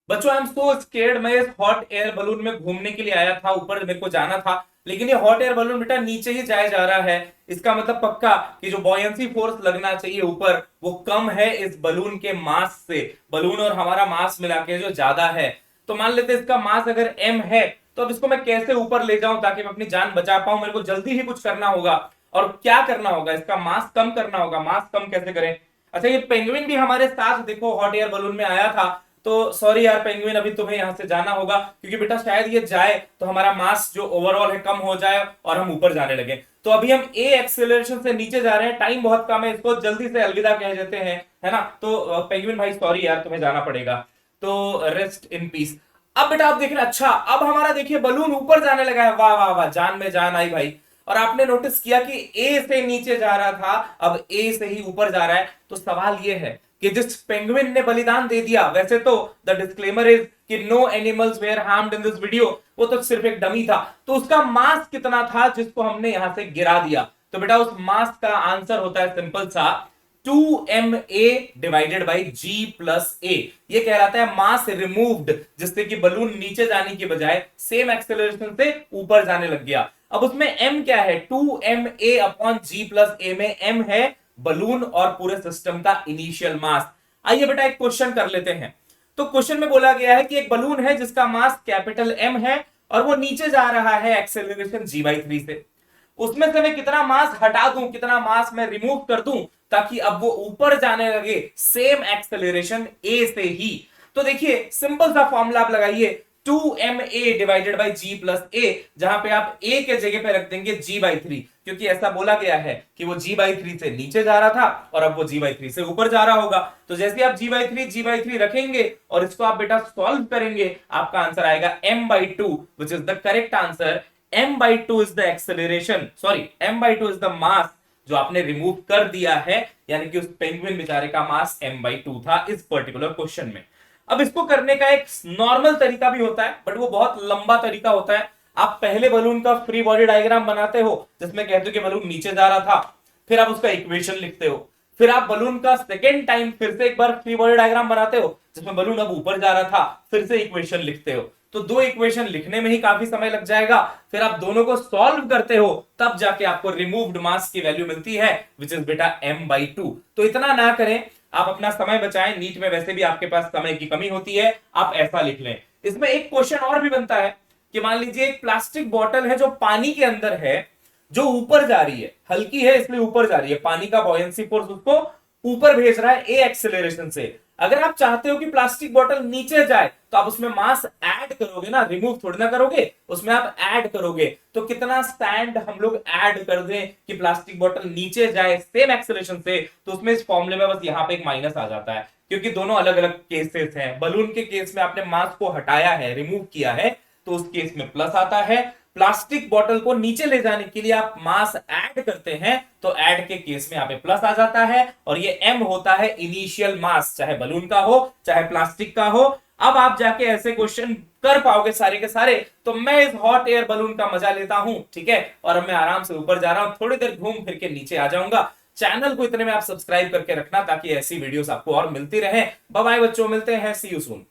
बच्चों I am so scared, मैं इस हॉट एयर बलून में घूमने के लिए आया था, ऊपर मेरे को जाना था, लेकिन ये हॉट एयर बलून बेटा नीचे ही जाया जा रहा है। इसका मतलब पक्का कि जो बॉयंसी फोर्स लगना चाहिए ऊपर वो कम है इस बलून के मास से। बलून और हमारा मास मिला के जो ज्यादा है, तो मान लेते हैं इसका मास अगर m है, तो अब इसको मैं कैसे ऊपर ले जाऊं ताकि मैं अपनी जान बचा पाऊं। मेरे को जल्दी ही कुछ करना होगा, और क्या करना होगा, इसका मास कम करना होगा। मास कम कैसे करें? अच्छा, ये पेंगुइन भी हमारे साथ देखो हॉट एयर बलून में आया था, तो सॉरी यार पेंगुइन, अभी तुम्हें यहां से जाना होगा, क्योंकि बेटा शायद ये जाए तो हमारा मास जो ओवरऑल है कम हो जाए और हम ऊपर जाने लगे। तो अभी हम ए एक्सेलरेशन से नीचे जा रहे हैं, टाइम बहुत कम है, इसको जल्दी से अलविदा कह देते हैं, है ना। तो पेंगुइन भाई सॉरी यार, तुम्हें जाना पड़ेगा, तो रेस्ट इन पीस। अब बेटा आप देख रहे, अच्छा अब हमारा देखिए बलून ऊपर जाने लगा है, वाह वाह वाह, जान में जान आई भाई। और आपने नोटिस किया कि ए से नीचे जा रहा था, अब ए से ही ऊपर जा रहा है। तो सवाल ये है कि जिस पेंगुइन ने बलिदान दे दिया, वैसे तो द डिस्क्लेमर इज कि no animals were harmed in this video, वो तो सिर्फ एक डमी था, तो उसका मास कितना था जिसको हमने यहां से गिरा दिया? तो बेटा उस मास का आंसर होता है सिंपल सा 2ma divided by g plus a. ये कहलाता है मास रिमूव्ड, जिससे कि बलून नीचे जाने की बजाय सेम एक्सेलरेशन से ऊपर जाने लग गया। अब उसमें m क्या है? 2ma अपॉन g प्लस ए में m है बलून और पूरे सिस्टम का इनिशियल मास। आइए बेटा एक क्वेश्चन कर लेते हैं। तो क्वेश्चन में बोला गया है कि एक बलून है जिसका मास कैपिटल M है और वो नीचे जा रहा है एक्सेलरेशन g/3 से। उसमें से मैं कितना मास हटा दूं, कितना मास मैं रिमूव कर दूं ताकि अब वो ऊपर जाने लगे सेम एक्सेलरेशन ए से ही। तो देखिए सिंपल सा फॉर्मूला आप लगाइए, 2ma divided by g plus a, जहां पे आप a के जगह पे रख देंगे g/3, क्योंकि ऐसा बोला गया है कि वो g/3 से नीचे जा रहा था और अब वो g/3 से ऊपर जा रहा होगा। तो जैसे आप g/3 रखेंगे और इसको आप बेटा सॉल्व करेंगे, आपका आंसर आएगा m/2, which is the correct answer. m/2 is the acceleration, sorry m/2 is the mass जो आपने रिमूव कर दिया है, यानी कि उस पेंगुइन बेचारे का मास m/2 था इस पर्टिकुलर क्वेश्चन में। अब इसको करने का एक नॉर्मल तरीका भी होता है, बट वो बहुत लंबा तरीका होता है। आप पहले बलून का फ्री बॉडी डायग्राम बनाते हो, जिसमें कहते हो कि बलून नीचे जा रहा था, फिर आप उसका इक्वेशन लिखते हो, फिर आप बलून का सेकेंड टाइम फिर से एक बार फ्री बॉडी डायग्राम बनाते हो, जिसमें बलून अब ऊपर जा रहा था, फिर से इक्वेशन लिखते हो। तो दो इक्वेशन लिखने में ही काफी समय लग जाएगा, फिर आप दोनों को सॉल्व करते हो, तब जाके आपको रिमूव्ड मास की वैल्यू मिलती है, विच इज बेटा m/2। तो इतना ना करें, आप अपना समय बचाएं, नीट में वैसे भी आपके पास समय की कमी होती है, आप ऐसा लिख लें। इसमें एक क्वेश्चन और भी बनता है कि मान लीजिए एक प्लास्टिक बॉटल है जो पानी के अंदर है, जो ऊपर जा रही है, हल्की है इसलिए ऊपर जा रही है, पानी का बॉयंसी फोर्स उसको ऊपर भेज रहा है ए एक्सेलरेशन से। अगर आप चाहते हो कि प्लास्टिक बॉटल नीचे जाए, तो आप उसमें मास ऐड करोगे ना, रिमूव थोड़ी ना करोगे, उसमें आप ऐड करोगे। तो कितना स्टैंड हम लोग ऐड कर दें कि प्लास्टिक बॉटल नीचे जाए सेम एक्सेलरेशन से, तो उसमें इस फॉर्मूले में बस यहां पे एक माइनस आ जाता है, क्योंकि दोनों अलग अलग केसेस हैं। बलून के केस में आपने मास को हटाया है, रिमूव किया है, तो उस केस में प्लस आता है। प्लास्टिक बॉटल को नीचे ले जाने के लिए आप मास ऐड करते हैं, तो ऐड के केस में यहाँ पे प्लस आ जाता है, और ये m होता है इनिशियल मास, चाहे बलून का हो चाहे प्लास्टिक का हो। अब आप जाके ऐसे क्वेश्चन कर पाओगे सारे के सारे। तो मैं इस हॉट एयर बलून का मजा लेता हूं, ठीक है, और अब मैं आराम से ऊपर जा रहा हूं, थोड़ी देर घूम फिर के नीचे आ जाऊंगा। चैनल को इतने में आप सब्सक्राइब करके रखना ताकि ऐसी वीडियोस आपको और मिलती रहे। बाय बाय बच्चों, मिलते हैं, सी यू सून।